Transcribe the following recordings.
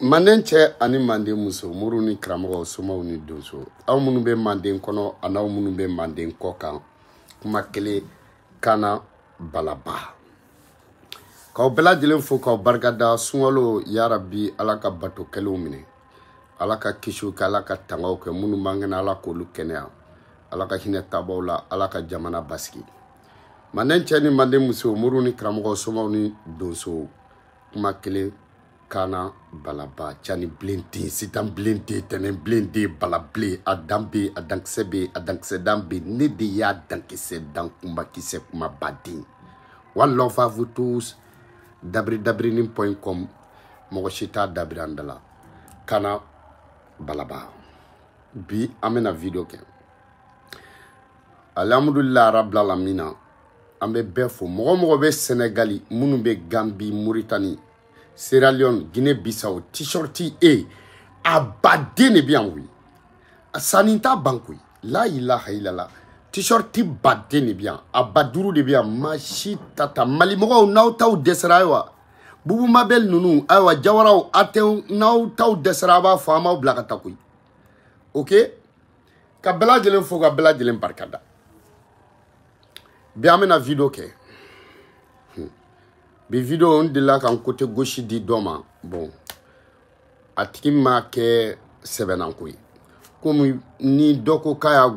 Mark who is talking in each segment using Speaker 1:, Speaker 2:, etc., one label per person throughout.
Speaker 1: Manden cɛ ani manden muso muru ni karamɔgɔ somaw ni donso aw minnu bɛ manden kɔnɔ ani aw minnu bɛ manden kɔ kan kuma kelen kana balaba k'aw bɛɛ lajɛlen fo k'aw barikada sunkalo yarabi ala ka bato kɛlenw minɛ ala ka kisiw kɛ ala ka tangaw kɛ minnu b'an kɛnɛ ala k'olu kɛnɛya ala ka hinɛ tabaw la ala ka jamana basigi manden cɛ ni manden muso muru ni karamɔgɔ somaw ni donso kuma kelen kana balaba cani blenti sitan blenti tenen blenti balable adambe adankisebe adankisɛdan ne de y'a dankisɛdan kumba kisɛ kuma baden one love à vous tous dabridabrinin.com mɔgɔ si t'a dabiri an dala kana balaba bi an bɛna video kɛ alhamdulillah rabbil alamina an bɛ bɛɛ fo mɔgɔ bɛ Senegali minnu bɛ Gambi Mauritanie Sierra Leone, Guinée-Bissau, t-shirti e a baden de bien oui. Sanita bankoui. La ilaha illallah. T-shirti baden de bien. A baduru de bien. Machi tata. Malimogo naw taw desrawa. Bubu mabel nunu. Awa jawaraw atew naw taw desrawa fama blakata koui. Ok? Ka bela jelen fo ka bela jelen barkada. Bien amena video ke. Bi vidéo on de la kan côté gauche di doma bon atiki ma ke sebenanko yi comme ni doko kaya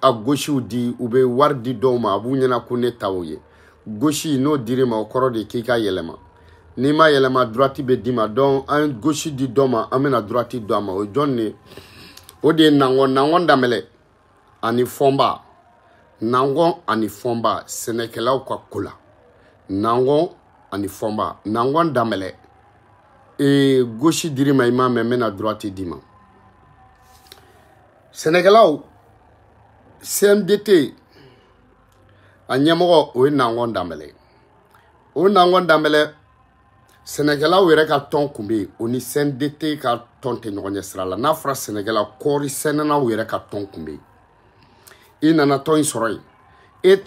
Speaker 1: a gauche di ube war di doma abu nyana ko ne tawoye gauche no dire ma okoro de kika yelema ni ma yelema droite be dima donc un gauche di doma amena droite doma o jonne o de nangon damele ani fomba nangon ani fomba senekelaw kwa kula nangon ani fomba nangon damele gauche dirima ima mena droite dima Sénégalaw CMDT a ɲɛmɔgɔ o ye nangon damele o nangon damele Sénégalaw yɛrɛ ka tɔn kun bɛ o ni CMDT ka tɔn tɛ ɲɔgɔn ɲɛ sira la n'a fɔra Sénégalaw kɔɔri sɛnɛnaw yɛrɛ ka tɔn kun bɛ i nana tɔn in sɔrɔ yen et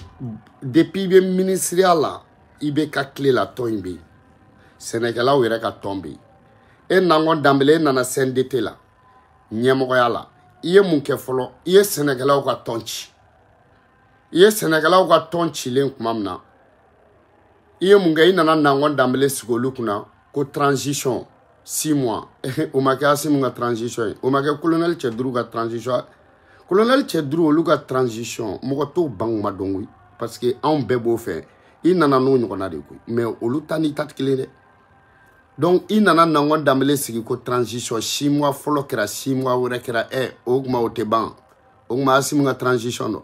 Speaker 1: depuis i bɛ ministériya la i bɛ ka tile la tɔn in bɛ yen Sénégalaw yɛrɛ ka tɔn bɛ yen e nangon damele e nana CNDT la ɲɛmɔgɔya la i ye mun kɛ fɔlɔ i ye Sénégalaw ka tɔn ci i ye Sénégalaw ka tɔn cilen tuma min na i ye mun kɛ i nana nangon damele sigi olu kunna ko transition 6 mois o ma kɛ Asimu ka transition ye o ma kɛ colonel Cɛduru ka transition colonel Cɛduru olu ka transition mɔgɔ t'o ban ma dɔn koyi parce que anw bɛɛ b'o fɛ i nana n'o ɲɔgɔnna de koyi mais olu ta ni ta tɛ kelen dɛ donc i nana nangon damele sigi ko transition 6 mois fɔlɔ kɛra 6 mois wɛrɛ kɛra o kuma o tɛ ban o kuma Asimu ka transition dɔ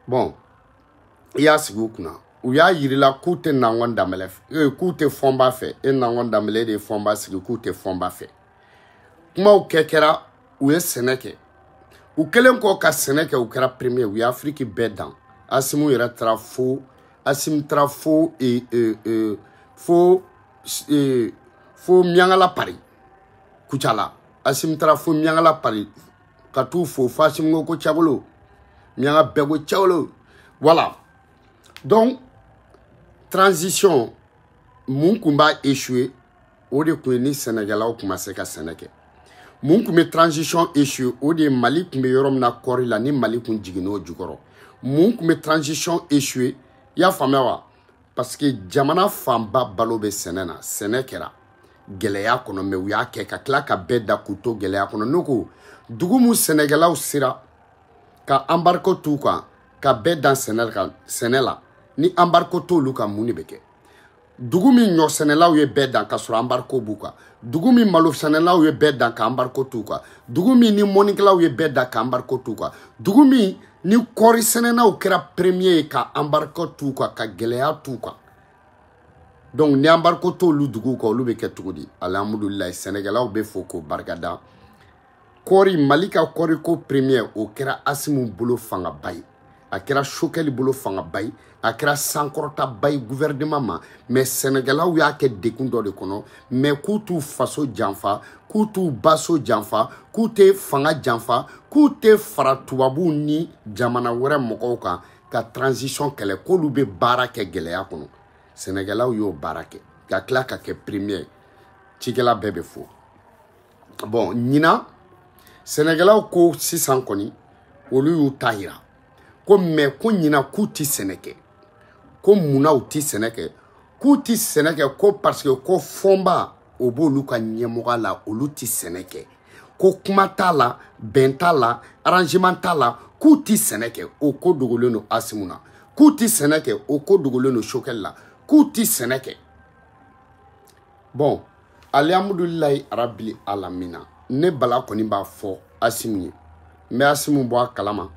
Speaker 1: bon i y'a sigi u kunna u y'a yirila k'u tɛ nangon damele k'u tɛ fɔnba fɛ e nangon damele de ye fɔnba sigi k'u tɛ fɔnba fɛ kumaw kɛra u ye sɛnɛ kɛ u kɛlen kɔ ka sɛnɛ kɛ u kɛra premier u ye Afrique bɛɛ dan Asimu yɛrɛ taara fo Asimu taara fo Miankala Paris Kucala Asimu taara fo Miankala Paris ka t'u fo fo Asimu ko Cɛwolo Mianka bɛɛ ko Cɛwolo voilà donc transition mun kun b'a échoué o de kun ye ni Sénégalaw kun ma se ka sɛnɛ kɛ mun kun bɛ transition échoué o de ye Mali kun bɛ yɔrɔ min na kɔɔri la ni Mali kun jiginna o jukɔrɔ mun kun bɛ transition échoué i y'a faamuya wa parce que jamana fanba balo bɛ sɛnɛ na sɛnɛ kɛra gɛlɛya kɔnɔ mais u y'a kɛ ka tila ka bɛɛ da k'u to gɛlɛya kɔnɔ n'o ko dugu mun Sénégalaw sera ka embargo t'u kan ka bɛɛ dan sɛnɛ la ni embargo t'olu kan mun de bɛ kɛ dugu min ɲɔ sɛnɛlaw ye bɛɛ dan ka sɔrɔ embargo b'u kan dugu min malo sɛnɛlaw ye bɛɛ dan ka embargo t'u kan dugu min ni mɔnikɛlaw ye bɛɛ dan ka embargo t'u kan dugu min ni kɔɔri sɛnɛnaw kɛra premier ye ka embargo t'u kan ka gɛlɛya t'u kan donc ni embargo t'olu dugu kan olu bɛ kɛ cogo di alhamdulillah Sénégalaw bɛ fo k'o barikada kɔɔri Mali ka kɔɔri ko premier o kɛra Asimu bolo fangaba ye a kɛra Sokɛli bolo fangaba ye a kɛra sankɔrɔtaba ye gouvernement ma mais Sénégalais y'a kɛ dekun dɔ de kɔnɔ mais k'u t'u faso janfa k'u t'u baso janfa k'u tɛ fanga janfa k'u tɛ fara tubabuw ni jamana wɛrɛ mɔgɔw kan ka transition kɛlɛ k'olu bɛ baara kɛ gɛlɛya kɔnɔ Sénégalais y'o baara kɛ ka tila ka kɛ premier cikɛla bɛɛ bɛ fo bon ɲina Sénégalais ko sisan kɔni olu y'u ta yira ko mais ko ɲina k'u ti sɛnɛ kɛ ko munna u ti sɛnɛ kɛ k'u ti sɛnɛ kɛ ko parce que ko fɔnba o b'olu ka ɲɛmɔgɔ la olu ti sɛnɛ kɛ ko kuma t'a la bɛn t'a la arrangement t'a la k'u ti sɛnɛ kɛ o ko dogolen don Asimu na k'u ti sɛnɛ kɛ o ko dogolen don Sokɛli la k'u ti sɛnɛ kɛ bon alhamdulilayi arabil alamina ne bala kɔni b'a fɔ Asimu ye n bɛ Asimu bɔ a kalama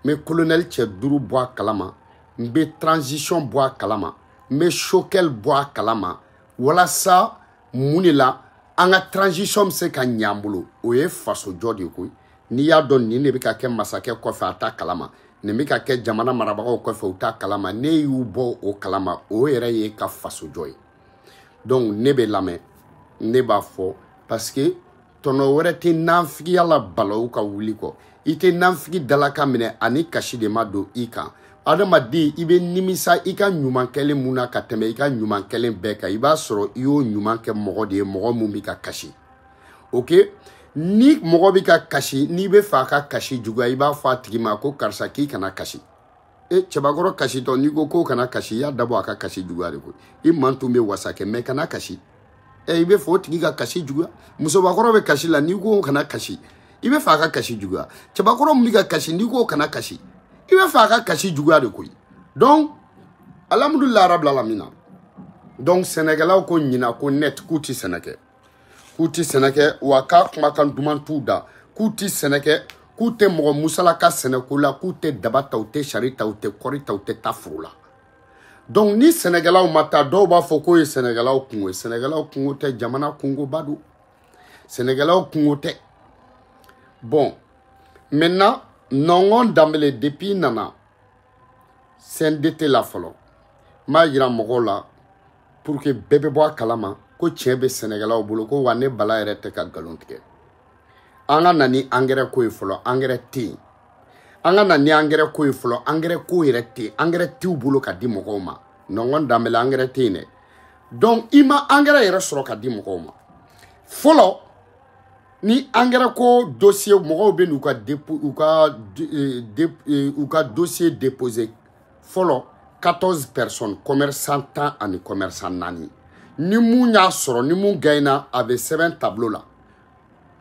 Speaker 1: n bɛ colonel cɛ 5 bɔ a kalama n bɛ transition bɔ a kalama n bɛ Sokɛli bɔ a kalama walasa mun de la an ka transition bɛ se ka ɲɛ an bolo o ye faso jɔ de ye koyi n'i y'a dɔn nin de bɛ ka kɛ masakɛ kɔfɛ a t'a kalama nin bɛ ka kɛ jamana marabagaw kɔfɛ u t'a kalama ne y'u bɔ o kalama o yɛrɛ ye ka faso jɔ ye donc ne bɛ lamɛn ne b'a fɔ parce que tɔnɔ wɛrɛ tɛ nanfigiya la balawu ka wuli kɔ i tɛ nanfigi dalaka minɛ ani kasi de ma don i kan adamaden i bɛ nimisa i ka ɲuman kɛlen mun na ka tɛmɛ i ka ɲuman kɛlen bɛɛ kan i b'a sɔrɔ i y'o ɲuman kɛ mɔgɔ de ye mɔgɔ mun bɛ ka kasi ok ni mɔgɔ bɛ ka kasi n'i bɛ fɛ a ka kasi juguya i b'a fɔ a tigi ma ko karisa k'i kana kasi cɛbakɔrɔ kasitɔ n'i ko k'o kana kasi i y'a dabɔ a ka kasi juguya de koyi i man tun bɛ wasa kɛ mais kana kasi i bɛ fɛ o tigi ka kasi juguya musobakɔrɔ bɛ kasi la n'i ko kana kasi i bɛ fɛ a ka kasi juguya cɛbakɔrɔ min bɛ ka kasi n'i ko kana kasi i bɛ fɛ a ka kasi juguya de koyi donc alhamdulilayi arabil alamina donc Sénégalais ko ɲina ko net k'u ti sɛnɛ kɛ wa k'a kumakan duman t'u da k'u ti sɛnɛ kɛ k'u tɛ mɔgɔ musalaka sɛnɛko la k'u tɛ daba ta u tɛ sari ta u tɛ kɔri ta u tɛ taa foro la donc ni Sénégalais ma taa dɔw b'a fɔ k'o ye Sénégalais kungo ye Sénégalais kungo tɛ jamana kungoba don Sénégalais kungo tɛ bon maintenant Nɔngɔn Danbɛlɛ depuis nana CNDT la fɔlɔ m'a yira mɔgɔw la pour que bɛɛ bɛ bɔ a kalama ko tiɲɛ bɛ Sénégalais bolo ko wa ne bala yɛrɛ tɛ ka nkalon tigɛ an ka na ni engrais ko ye fɔlɔ engrais tɛ yen an ka na ni engrais ko ye fɔlɔ engrais ko yɛrɛ tɛ yen engrais t'u bolo ka di mɔgɔw ma Nɔngɔn Danbɛlɛ engrais tɛ yen dɛ donc i ma engrais yɛrɛ sɔrɔ ka di mɔgɔw ma fɔlɔ ni engrais ko dossier mɔgɔw bɛ n'u ka dossier déposer fɔlɔ 14 personnes commerçant 10 ani commerçant 4 ni mun y'a sɔrɔ ni mun gagnera a bɛ sɛbɛn tableau la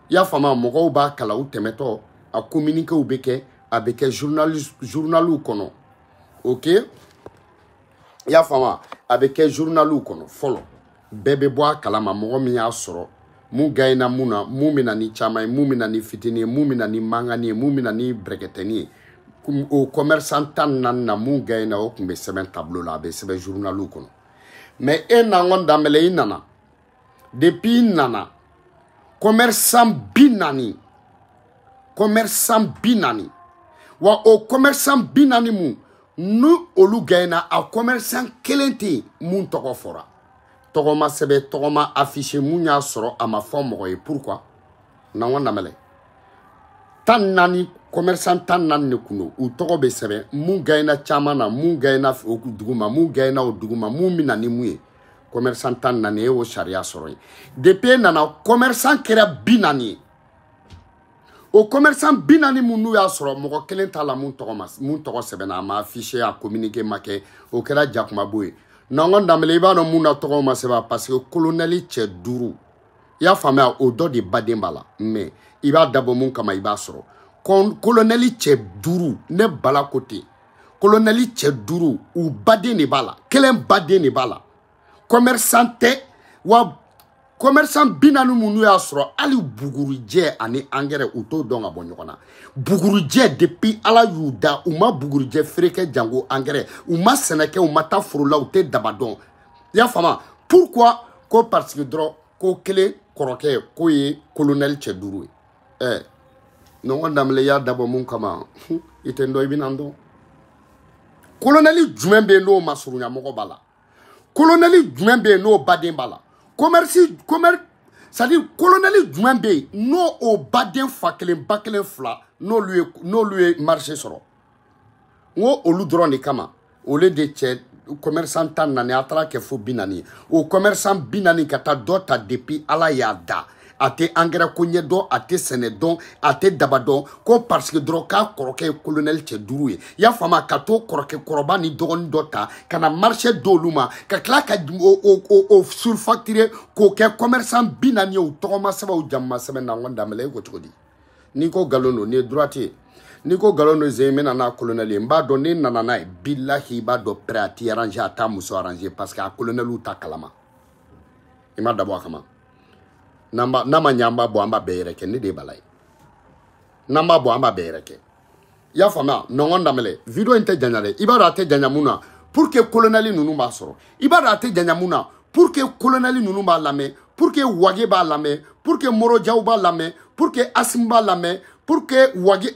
Speaker 1: i y'a faamu mɔgɔw b'a kala u tɛmɛtɔ a communiquéw bɛ kɛ a bɛ kɛ journaliw kɔnɔ ok i y'a faamu a bɛ kɛ journaliw kɔnɔ fɔlɔ bɛɛ bɛ bɔ a kalama mɔgɔ min y'a sɔrɔ mun gagnera mun na mun bɛ na ni caman ye mun bɛ na ni fitini ye mun bɛ na ni mangani ye mun bɛ na ni bɛrɛkɛtɛni ye o commerçant 14 na mun gagnera o tun bɛ sɛbɛn tableau la a bɛ sɛbɛn journaliw kɔnɔ mais Nɔngɔn Danbɛlɛ i nana depuis i nana commerçant 40 wa o commerçant 40 mun ni olu gagnera a commerçant kelen tɛ yen mun tɔgɔ fɔra tɔgɔ ma sɛbɛn tɔgɔ ma affiché mun y'a sɔrɔ a ma fɔ mɔgɔ ye pourquoi Nɔngɔn Danbɛlɛ 14 commerçant 14 de kun don u tɔgɔ bɛ sɛbɛn mun gagnera caman na mun gagnera o dugu ma mun gagnera o dugu ma mun bɛ na ni mun ye commerçant 14 ye o sariya sɔrɔ ye depuis nana commerçant kɛra 40 ye o commerçant 40 mun n'u y'a sɔrɔ mɔgɔ kelen t'a la mun tɔgɔ sɛbɛnna a ma affiché a communiqué ma kɛ o kɛra jakumabo ye Nɔngɔn Danbɛlɛ i b'a dɔn mun na tɔgɔw ma sɛbɛn parce que colonel cɛ 5 i y'a faamuya o dɔ de baden b'a la mais i b'a dabɔ mun kama i b'a sɔrɔ colonel cɛ 5 ne bala ko ten colonel cɛ 5 u baden de b'a la kelen baden de b'a la commerçant tɛ wa commerçant 40 minnu y'a sɔrɔ hali bugurijɛ ani engrais u t'o dɔn ka bɔ ɲɔgɔn na bugurijɛ depuis ala y'u da u ma bugurijɛ feere kɛ jango engrais u ma sɛnɛ kɛ u ma taa foro la u tɛ daba dɔn i y'a faamu pourquoi ko parce que dɔrɔn ko kelen kɔrɔkɛ k'o ye colonel cɛ 5 ye Nɔngɔn Danbɛlɛ y'a dabɔ mun kama i tɛ n dɔn i bɛna n dɔn colonel jumɛn bɛ n'o masurunya mɔgɔ b'a la colonel jumɛn bɛ n'o baden b'a la commerce c'est-à-dire colonel jumɛn bɛ n'o o baden fa kelen ba kelen fila n'olu ye marché sɔrɔ ngo olu dɔrɔn de kama ole de cɛ commerçant tan nani a taara kɛ fo 40 o commerçant 40 ka taa dɔ ta depuis ala y'a da a tɛ engrais ko ɲɛ dɔn a tɛ sɛnɛ dɔn a tɛ daba dɔn ko parce que dɔrɔn k'a kɔrɔkɛ ye colonel cɛ 5 ye y'a faamu ka to kɔrɔkɛ kɔrɔba ni dɔgɔnin dɔ ta ka na marché d'olu ma ka tila ka o surfacturer k'o kɛ commerçant 40 ye o tɔgɔma sɛbɛn o jamuma sɛbɛn na ŋɔ damɛlɛ e ko cogo di n'i ko nkalon don n'i ye droite ye n'i ko nkalon don zɛn bɛna n'a colonel ye n b'a dɔn n'i nana n'a ye bilahi i b'a dɔn prêt a t'i arranger a t'a muso arranger parce que a colonel ta kalama i ma dabɔ a kama n'a ma ɲɛ an b'a bɔ an b'a bɛɛ yɛrɛ kɛ ne de b'a la ye n'an b'a bɔ an b'a bɛɛ yɛrɛ kɛ i y'a faamuya nɔngɔn damɛlɛ video in tɛ janya dɛ i b'a dɔn a tɛ janya mun na pour que colonel ninnu b'a sɔrɔ i b'a dɔn a tɛ janya mun na pour que colonel ninnu b'a lamɛn pour que wage b'a lamɛn pour que morojaw b'a lamɛn pour que asim b'a lamɛn pour que wage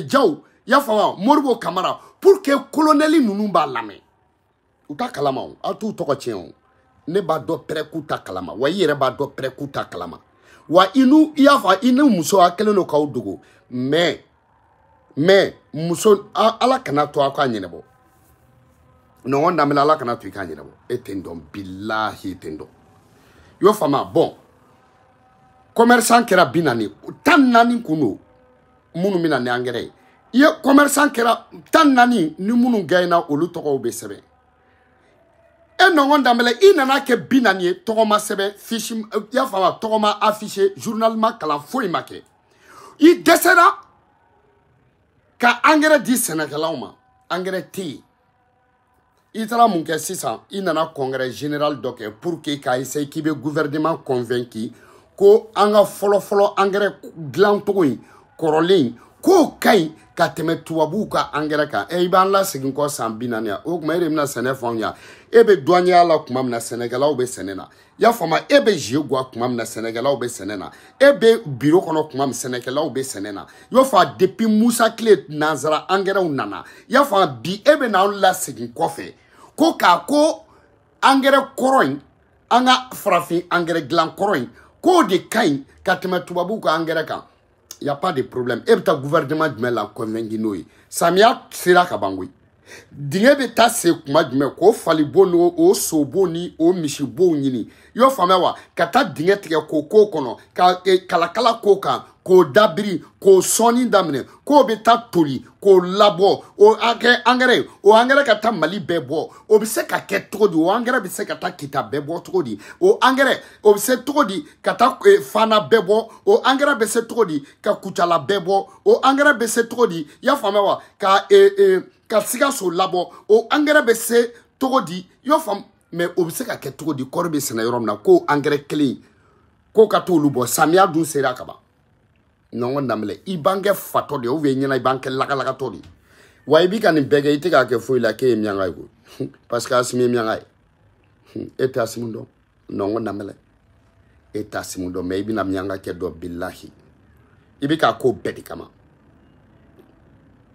Speaker 1: jaw i y'a faamuya moribo kamara pour que colonel ninnu b'a lamɛn u ta kalama o aw t'u tɔgɔ tiɲɛ o ne b'a dɔn pɛrɛ k'u ta kalama wa i yɛrɛ b'a dɔn pɛrɛ k'u ta kalama wa i y'a fɔ i ni muso a kɛlen don k'aw dogo mais muso ala kana to a k'a ɲɛnabɔ nɔgɔn damina ala kana to i k'a ɲɛnabɔ e tɛ n dɔn bilahi e tɛ n dɔn i y'o faamuya bon commerçant kɛra 14 kun don minnu bɛna ni engrais ye i ye commerçant kɛra 14 ni minnu gagné olu tɔgɔw bɛ sɛbɛn e nɔngɔn damɛlɛ i nana kɛ 40 ye tɔgɔma sɛbɛn fiche i y'a faamuya tɔgɔma affiché journal ma kalan foyi ma kɛ i dɛsɛra ka engrais di sɛnɛkɛlaw ma engrais tɛ yen i taara mun kɛ sisan i nana congrès général dɔ kɛ pour que k'a essayer k'i bɛ gouvernement convaincu ko an ka fɔlɔ engrais dilan cogo in kɔrɔlen k'o ka ɲi ka tɛmɛ tubabuw ka engrais kan i b'an lasegin kɔ san 40 ya o tuma e de bɛna sɛnɛ fɔ anw ɲa e bɛ douanier la tuma min na sɛnɛkɛlaw bɛ sɛnɛ na i y'a faamu e bɛ jeu guwa tuma min na sɛnɛkɛlaw bɛ sɛnɛ na e bɛ bureau kɔnɔ tuma min sɛnɛkɛlaw bɛ sɛnɛ na i y'a fɔ depuis Musa Tile nanzara engrais nana i y'a faamu bi e bɛ n'anw lasegin kɔfɛ ko k'a ko engrais kɔrɔ in an ka farafin engrais dilan kɔrɔ in k'o de ka ɲi ka tɛmɛ tubabuw ka engrais kan y a pas de problème e bɛ taa gouvernement jumɛn la convaincu n'o ye samiya sera ka ban koyi dingɛ bɛ taa se kuma jumɛn k'o falibo n'o sobo ni o misibow ɲini i y'o faamuya wa ka taa dingɛ tigɛ k'o k'o kɔnɔ ka kalakala k'o kan k'o dabiri k'o sɔnni daminɛ k'o bɛ taa toli k'o labɔ o kɛ engrais o engrais ka taa Mali bɛɛ bɔ o bɛ se ka kɛ cogo di o engrais bɛ se ka taa Kita bɛɛ bɔ cogo di o engrais o bɛ se cogo di ka taa Fana bɛɛ bɔ o engrais bɛ se cogo di ka Kucala bɛɛ bɔ o engrais bɛ se cogo di i y'a faamuya wa ka Sikaso labɔ o engrais bɛ se cogo di i y'o faamu mais o bɛ se ka kɛ cogo di kɔɔri bɛ sɛnɛ yɔrɔ min na k'o engrais kelen k'o ka t'olu bɔ samiya dun sera ka ban nɔngɔn damɛlɛ i b'an kɛ fatɔ de ou bien ɲɛna i b'an kɛ lagalagatɔ de wa i b'i ka nin bɛɛ kɛ i tɛ k'a kɛ foyi la k'e ye miɲanga ye koyi parce que Asimi ye miɲanga ye e tɛ Asimi dɔn nɔngɔn damɛlɛ e tɛ Asimi dɔn mais i bɛna miɲanga kɛ dɔ bilahi i bɛ k'a ko bɛɛ de kama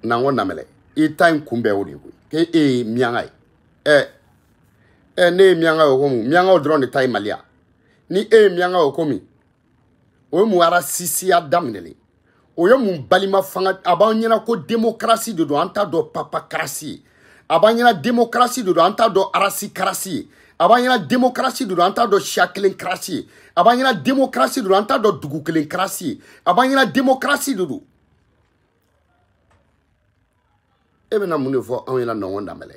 Speaker 1: nɔngɔn damɛlɛ i ta in kunbɛn o de ye koyi k'e ye miɲanga ye ne ye miɲanga ye o ko mun miɲangaw dɔrɔn de ta ye Mali ya ni e ye miɲanga ye o ko min o ye mun arasisiya daminɛlen o ye mun balima fanga a b'an ɲɛna ko démocratie de don an t'a dɔn papakarasi ye a b'an ɲɛna démocratie de don an t'a dɔn arasikarasi ye a b'an ɲɛna démocratie de don an t'a dɔn siya kelen karasi ye a b'an ɲɛna démocratie de don an t'a dɔn dugu kelen karasi ye a b'an ɲɛna démocratie de don e bɛna mun de fɔ anw ɲɛna nɔngɔn damɛlɛ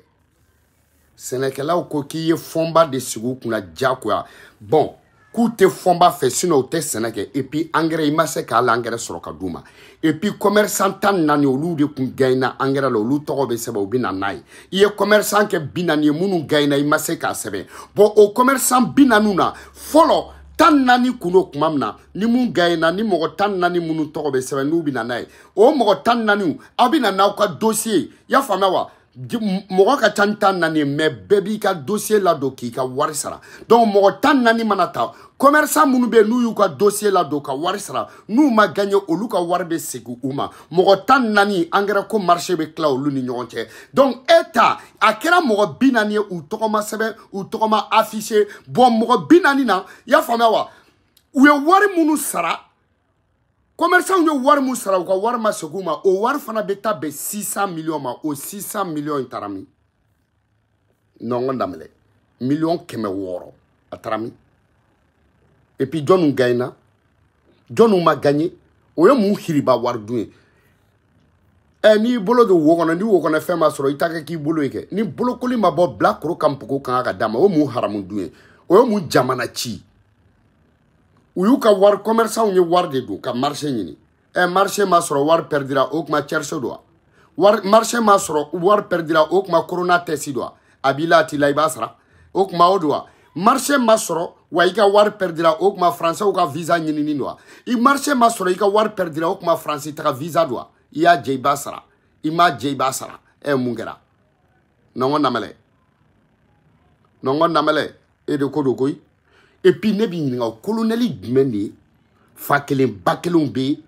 Speaker 1: sɛnɛkɛlaw ko k'i ye fɔnba de sigi u kunna diyagoya bon k'u tɛ fɔnba fɛ sinon u tɛ sɛnɛ kɛ et puis engrais i ma se k'ale engrais sɔrɔ ka d'u ma et puis commerçant 14 olu de kun gagné engrais la olu tɔgɔ bɛ sɛbɛn u bɛ na n'a ye i ye commerçant kɛ 40 ye minnu gagné i ma se k'a sɛbɛn bon o commerçant 40 na fɔlɔ 14 kun do kuma min na ni mun gagné ni mɔgɔ 14 minnu tɔgɔ bɛ sɛbɛn n'u bɛ na n'a ye o mɔgɔ 14 aw bɛ na n'aw ka dossier i y'a faamuya wa mɔgɔ ka ca tan nani mais bɛɛ b'i ka dossier ladon k'i ka wari sara donc mɔgɔ tan nani mana ta commerçant minnu bɛ n'u y'u ka dossier ladon ka wari sara n'u ma gagné olu ka wari bɛ segin u ma mɔgɔ tan nani engrais ko marché bɛ tila olu ni ɲɔgɔn cɛ donc e ta a kɛra mɔgɔ 40 ye u tɔgɔ ma sɛbɛn u tɔgɔ ma affiché bon mɔgɔ 40 na i y'a faamuya wa u ye wari minnu sara commerçant ye wari mun sara u ka wari ma segin u ma o wari fana bɛ taa bɛn 600 millions ma o 600 millions in taara min nɔngɔn damɛlɛ million 600 a taara min et puis jɔnnu gagnera jɔnnu ma gagné o ye mun hiriba wari dun ye n'i bolo don wo kɔnɔ ni wo kɔnɔ fɛn ma sɔrɔ i ta kɛ k'i bolo ye kɛ ni bolokoli ma bɔ bilakoro ka npogo kan ka d'a ma o ye mun haramu dun ye o ye mun jamana ci u y'u ka wari commerçant ye wari de don ka marché ɲini marché ma sɔrɔ wari perdira o kuma cherche do wa marché ma sɔrɔ wari perdira o kuma corona test do a b'i la a t'i la i b'a sara o kuma o do wa marché ma sɔrɔ wa i ka wari perdira o kuma français ka visa ɲinini do wa i marché ma sɔrɔ i ka wari perdira o kuma français taga visa do wa i y'a jɛ i b'a sara i m'a jɛ i b'a sara mun kɛra nɔngɔn namɛlɛ e de ko do koyi et puis ne b'i ɲininka o colonel jumɛn de ye fa kelen ba kelenw bɛ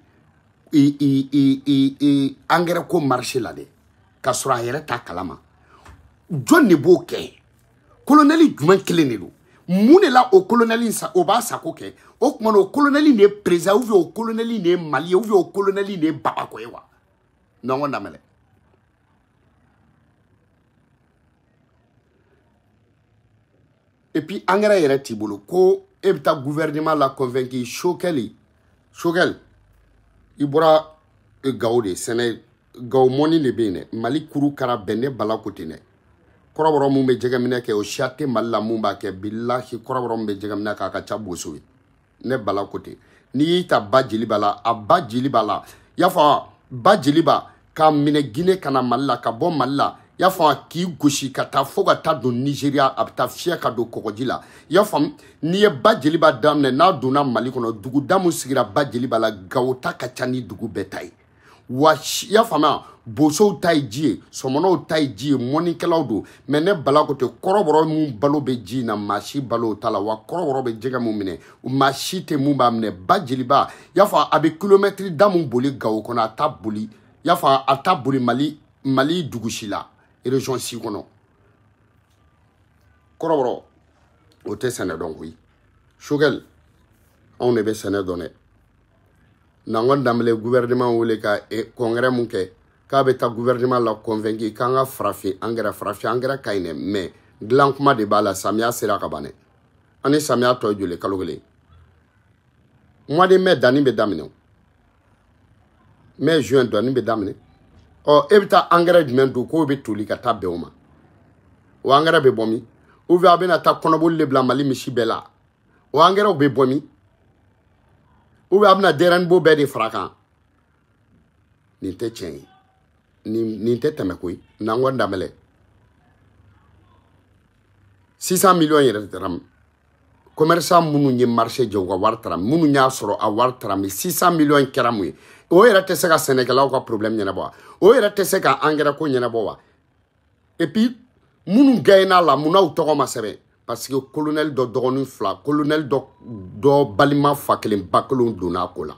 Speaker 1: engrais ko marché la dɛ ka sɔrɔ a yɛrɛ t'a kalama jɔn de b'o kɛ colonel jumɛn kelen de don mun de la o colonel sa o b'a sago kɛ o tuma na o colonel de ye président ou bien o colonel de ye malien ou bien o colonel de ye babako ye wa nɔngɔn namɛlɛ et puis engrais yɛrɛ t'i bolo ko e bɛ taa gouvernement la convaincre Choguel i bɔra Gao de sɛnɛ Gao mɔni de bɛ yen dɛ Mali kuru kara bɛn ne bala ko ten dɛ kɔrɔbɔrɔ mun bɛ jɛgɛminɛ kɛ o siya tɛ Mali la mun b'a kɛ bilahi kɔrɔbɔrɔ mun bɛ jɛgɛminɛ kɛ a ka ca boso ye ne bala ko ten n'i y'i ta ba Jeliba la a ba Jeliba la i y'a fɔ ba Jeliba k'a minɛ Guinée ka na Mali la ka bɔ Mali la i y'a faamu k'i gosi ka taa fo ka taa don Nigeria a bɛ taa fiyɛ ka don kɔgɔji la i y'a faamu n'i ye ba Jeliba daminɛ n'a donna Mali kɔnɔ duguda mun sigira ba Jeliba la Gao ta ka ca ni dugu bɛɛ ta ye wa i y'a faamuya bosow ta ye ji ye sɔmɔnɔw ta ye ji ye mɔnikɛlaw don mais ne bala ko ten kɔrɔbɔrɔ mun balo bɛ ji in na maa si balo t'a la wa kɔrɔbɔrɔ bɛ jɛgɛ mun minɛ maa si tɛ mun b'a minɛ ba Jeliba i y'a fɔ a bɛ kilomɛtiri da mun boli Gao kɔnɔ a t'a boli i y'a fɔ a t'a boli Mali dugu si la région si kɔnɔ kɔrɔbɔrɔ o tɛ sɛnɛ dɔn koyi Choguel anw de bɛ sɛnɛ dɔn dɛ nangɔn danbɛlɛ gouvernement wele ka congrès mun kɛ k'a bɛ taa gouvernement la convaincre k'an ka farafin engrais ka ɲi dɛ mais dilan kuma de b'a la samiya sera ka ban dɛ an ni samiya tɔ joli kalo kelen mois de mai danni bɛ daminɛ mai juin danni bɛ daminɛ e bɛ taa engrais jumɛn don k'o bɛ toli ka taa bɛn o ma o engrais bɛ bɔ min ou bien a bɛna taa kɔnɔboli de bila Mali misi bɛɛ la o engrais bɛ bɔ min ou bien a bɛna DRNBO bɛɛ de fara kan nin tɛ tiɲɛ ye nin tɛ tɛmɛ koyi nangɔn danbɛlɛ 600 millions yɛrɛ taara min commerçant minnu ye marché jɛ u ka wari taara minnu y'a sɔrɔ a wari taara min 600 millions kɛra mun ye o yɛrɛ tɛ se ka sɛnɛkɛlaw ka problème ɲɛnabɔ wa o yɛrɛ tɛ se ka engrais ko ɲɛnabɔ wa et puis minnu gagnera la mun n'aw tɔgɔ ma sɛbɛn parce que colonel dɔ dɔgɔnin fila colonel dɔ balima fa kelen ba kelen donna a ko la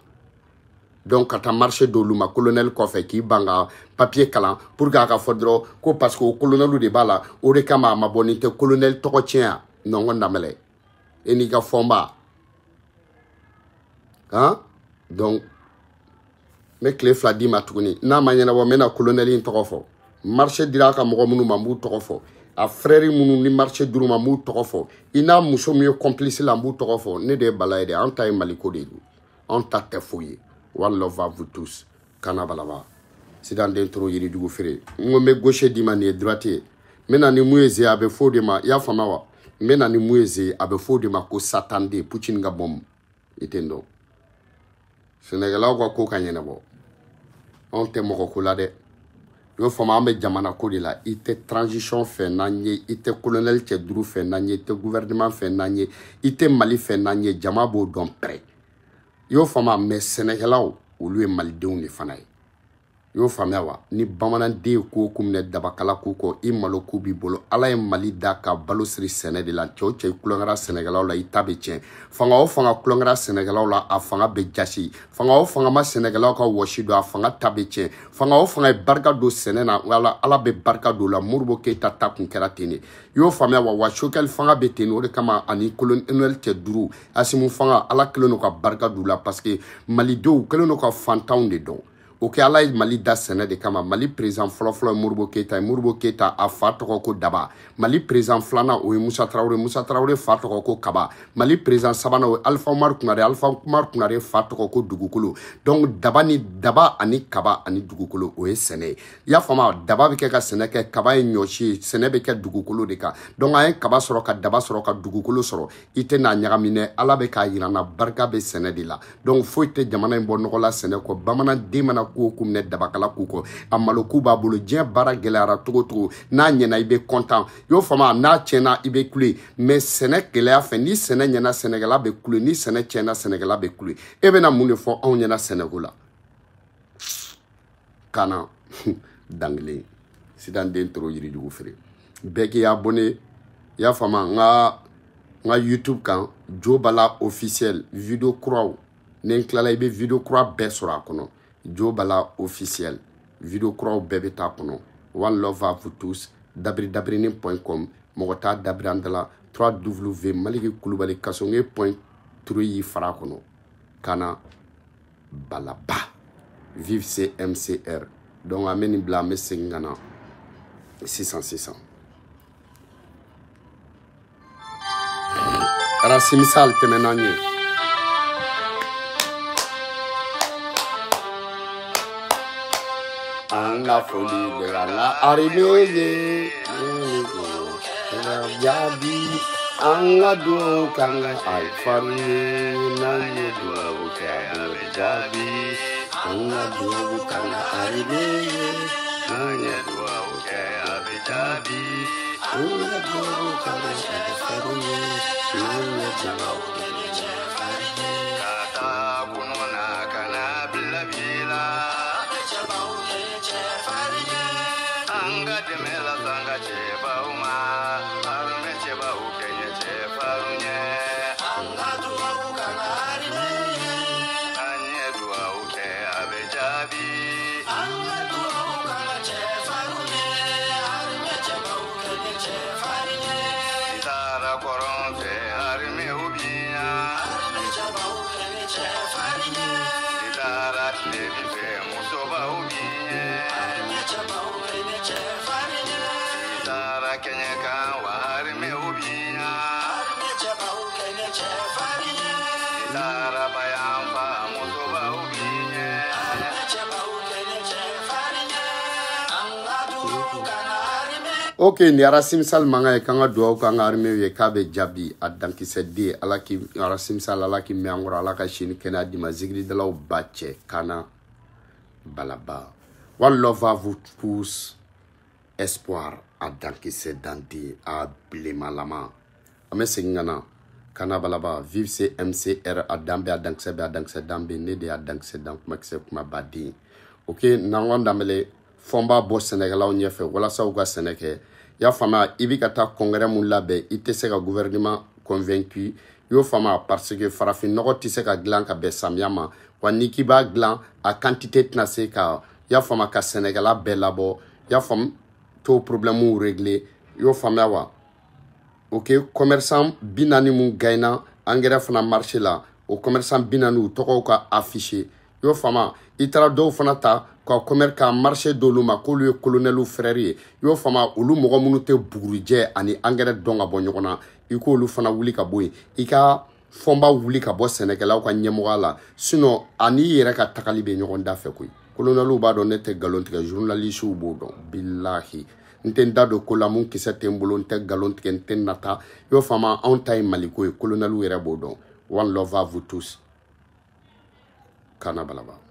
Speaker 1: donc ka taa marché d'olu ma colonel kɔfɛ k'i ban ka papier kalan pour que a ka fɔ dɔrɔn ko parce que o colonel de b'a la o de kama a ma bɔ nin tɛ colonel tɔgɔ tiɲɛ yan nɔngɔn danbɛlɛ e n'i ka fɔnba hein donc n bɛ tile 2 d'i ma tuguni n'a ma ɲɛnabɔ n bɛna colonel in tɔgɔ fɔ marché dira a ka mɔgɔ minnu ma n b'u tɔgɔ fɔ a frère minnu ni marché dir'u ma n b'u tɔgɔ fɔ i n'a muso min ye complice la n b'u tɔgɔ fɔ ne de ye Bala ye dɛ an ta ye Maliko de ye an ta tɛ foyi ye one love à vous tous kana balaba sidan den toro yirijugu feere n ko n bɛ gauche d'i ma nin ye droite ye n bɛna ni mun ye ze a bɛ fɔ o de ma i y'a faamuya wa n bɛna ni mun ye ze a bɛ fɔ o de ma ko satande Poutine ka bombe i tɛ n dɔn sɛnɛkɛlaw ka ko ka ɲɛnabɔ anw tɛ mɔgɔ ko la dɛ y'o faamu an bɛ jamana ko de la i tɛ transition fɛ n'an ye i tɛ colonel cɛ 5 fɛ n'an ye i tɛ gouvernement fɛ n'an ye i tɛ Mali fɛ n'an ye jama b'o dɔn pɛrɛ y'o faamu mais sɛnɛkɛlaw olu ye malidenw de fana ye yo faamuya wa ni bamananden ko kumne dabakala ko ko i malo ku bi bolo ala ye mali da ka balo siri sɛnɛ de la cɛw cɛ kulongara sɛnɛgalaw la i ta be tiɲɛ fanga o fanga kulongara sɛnɛgalaw la a fanga be jasi fanga o fanga ma sɛnɛgalaw ka wɔsi do a fanga ta be tiɲɛ fanga o fanga ye barika do sɛnɛ na wala ala be barika do la Modibo Keita ta kun kɛra ten de yo faamuya wa Sokɛli fanga be ten o de kama ani colonel cɛ duru Asimu fanga ala kelen no ka barika do la parce que malidenw kelen no ka fantanw de dɔn o kɛ ala ye mali da sɛnɛ de kama mali président fɔlɔfɔlɔ ye Modibo Keita Modibo Keita a fa tɔgɔ ko Daba mali président filanan o ye Musa Traoré fa tɔgɔ ko Kaba mali président sabanan o ye Alpha Umaru Kunare fa tɔgɔ ko Dugukolo donc Daba ani Kaba ani Dugukolo o ye sɛnɛ ye i y'a faamu Daba bɛ kɛ ka sɛnɛ kɛ Kaba ye ɲɔsi ye sɛnɛ bɛ kɛ Dugukolo de kan donc an ye Kaba sɔrɔ ka Daba sɔrɔ ka Dugukolo sɔrɔ i tɛ n'a ɲagaminɛ ala bɛ k'a yirana barika bɛ sɛnɛ de la donc foyi tɛ jamana in bɔ nɔgɔ la sɛnɛ kɔ bamananden mana ko kumne dabakala kuko amalo kuba bolo diɲɛ baara gɛlɛyara togo togo n'a ɲɛna i bɛ content yo fama n'a tiɲɛna i bɛ kule mais sɛnɛ gɛlɛya fɛ ni sɛnɛ ɲɛna sɛnɛkɛla bɛ kule ni sɛnɛ tiɲɛna sɛnɛkɛla bɛ kule e bɛna mun de fɔ anw ɲɛna sɛnɛko la kana dangelen sidan den toro yirijugu feere bɛɛ k'i abonné i y'a fama nga YouTube kan Jo Bala officiel video kuraw ne tilala i bɛ video kura bɛɛ sɔrɔ a kɔnɔ Jo Bala officiel video kuraw bɛɛ bɛ taa kɔnɔ one love à vous tous dabrini.com mɔgɔ t'a dabiri an dala 3W Maliki Kulubali kasonge.3 y'i fara kɔnɔ kana balaba vive CMCR donc an bɛ nin bila an bɛ segin ka na 600 Arasimisal tɛmɛna ye Anga foli de la armée Jabi anga do kanga ay farni nanye do kaya jabi anga do kanga armée nanye do kaya jabi anga do kanga farni nanye do kata kunona kana bila Anga demela sanga cheba uma arume cheba ukenye cheba runye anga duwa ukanari anye duwa uke abejabi anga duwa ukana cheba runye arume cheba ukenye cheba runye itara koronte arume ubiya arume cheba ukenye cheba runye itara tlebife musoba ubiye arume cheba ukenye cheba runye itara kenye kawa arume ubiya arume cheba ukenye cheba runye itara bayamba musoba ubiye arume cheba ukenye cheba runye angadu kana arume Ok, ni Arasimsal manga kanga duwa kanga arme ye kabe jabi adankise di alaki Arasimsal alaki meangora alaka shini kena di mazigri de la bache kana balaba. One love à vous tous, espoir adankise dandi a blemalama. Ame singana kana balaba vive CMCR adambe adankse dambe ne de adankse dank makse kuma badi. Ok, nangon damele fomba bo Sénégalaw ɲɛfɛ walasa u ka sɛnɛ kɛ y'a faamuya i bi ka taa congrès mun labɛn i tɛ se ka gouvernement convaincu y'o faamuya parce que farafin nɔgɔ tɛ se ka dilan ka bɛn samiya ma wa n'i k'i b'a dilan a quantité tɛna se ka y'a faamuya ka Sénégala bɛɛ labɔ y'a faamu t'o problème régler y'o faamuya wa ok commerçant 40 mun gagnera engrais fana marché la o commerçant 40 u tɔgɔw ka affiché y'o faamuya i taara dɔw fana ta ka commerce ka marché dolu ma k'olu ye colonel frère ye y'o fama olu mɔgɔ minnu tɛ bugurijɛ ani engrais dɔn ka bɔ ɲɔgɔn na i k'olu fana wuli ka bɔ yen i ka fɔnba wuli ka bɔ sɛnɛkɛlaw ka ɲɛmɔgɔya la sinon ani i yɛrɛ ka tagali bɛ ɲɔgɔn da fɛ koyi colonel b'a dɔn ne tɛ galon tigɛ journaliste b'o dɔn bilahi n tɛ n da don ko la mun kisɛ tɛ n bolo n tɛ galon tigɛ n tɛ nata y'o fama anw ta ye maliko ye colonel yɛrɛ b'o dɔn one love à vous tous kana balaba